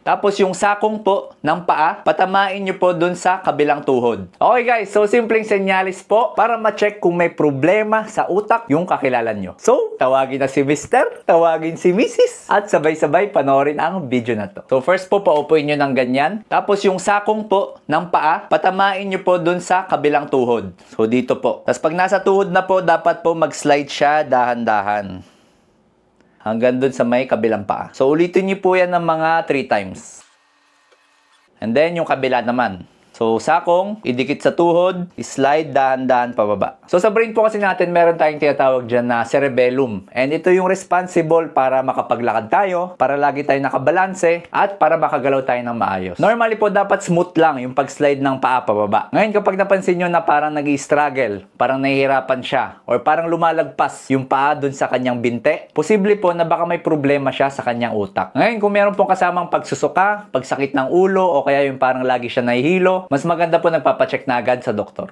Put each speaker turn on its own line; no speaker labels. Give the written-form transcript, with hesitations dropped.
Tapos yung sakong po ng paa, patamain nyo po dun sa kabilang tuhod. Okay guys, so simpleng senyalis po para ma-check kung may problema sa utak yung kakilala nyo. So, tawagin na si Mr., tawagin si Mrs. at sabay-sabay panoorin ang video na to. So first po, paupuin nyo ng ganyan. Tapos yung sakong po ng paa, patamain nyo po dun sa kabilang tuhod. So dito po. Tapos pag nasa tuhod na po, dapat po mag-slide siya dahan-dahan hanggang dun sa may kabilang paa. So, ulitin niyo po yan ng mga 3 times. And then, yung kabila naman. So, sakong, idikit sa tuhod, slide dahan-dahan pababa. So, sa brain po kasi natin, meron tayong tinatawag dyan na cerebellum. And ito yung responsible para makapaglakad tayo, para lagi tayo nakabalanse, at para makagalaw tayo ng maayos. Normally po, dapat smooth lang yung pag-slide ng paa pababa. Ngayon, kapag napansin nyo na parang nag-i-struggle, parang nahihirapan siya, or parang lumalagpas yung paa dun sa kanyang binte, posible po na baka may problema siya sa kanyang utak. Ngayon, kung meron pong kasamang pagsusuka, pagsakit ng ulo, o kaya yung parang lagi siya nahihilo, mas maganda po nagpapacheck na agad sa doktor.